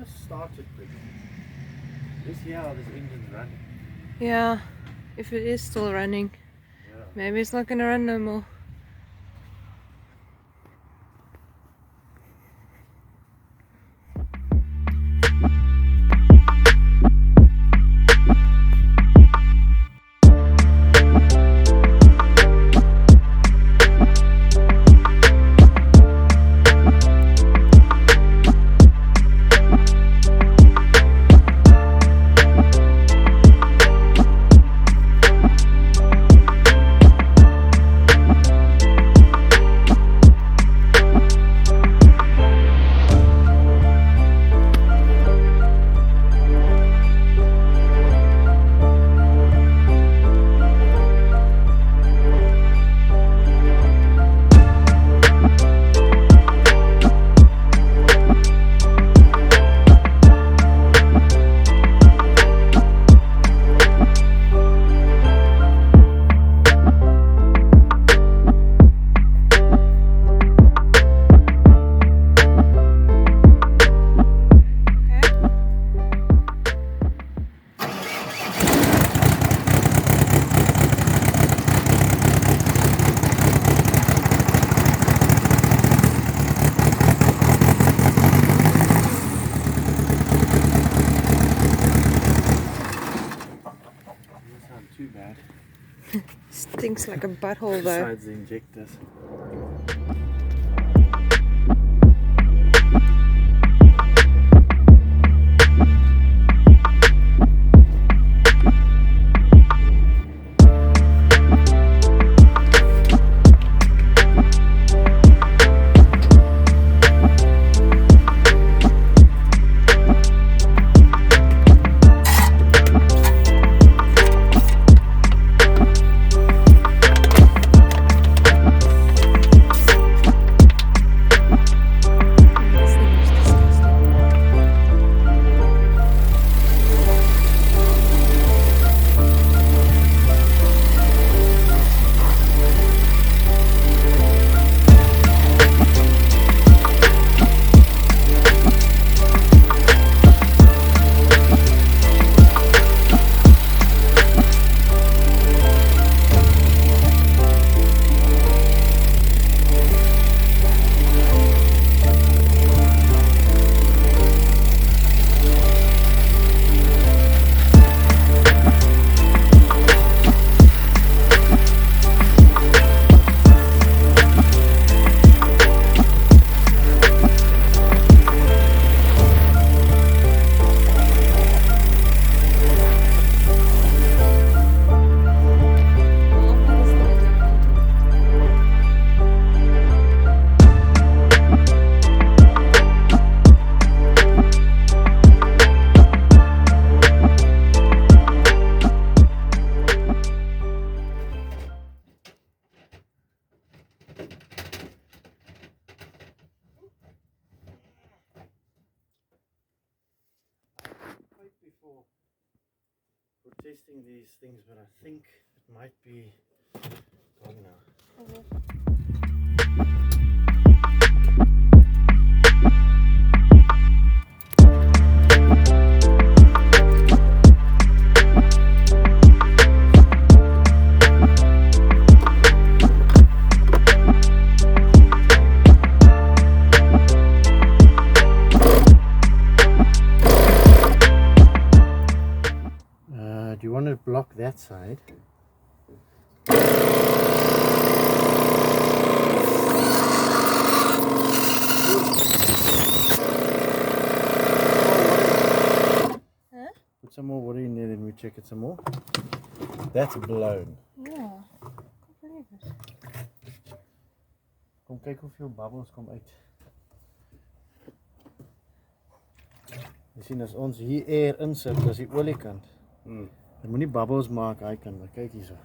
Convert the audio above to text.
just started quick. This here, this engine's running. Yeah, if it is still running. Yeah. Maybe it's not gonna run no more. Too bad. Stinks like a butthole though. Besides the injectors. For testing these things, but I think it might be gone now. Do you want to block that side? Huh? Put some more water in there, then we check it some more. That's blown. Yeah, I can't believe it. Kom kyk hoeveel bubbles kom uit. Jy sien as ons hier air insit, dis die oliekant. Dan moet nie bubbles maak hy kan, maar kyk hierso.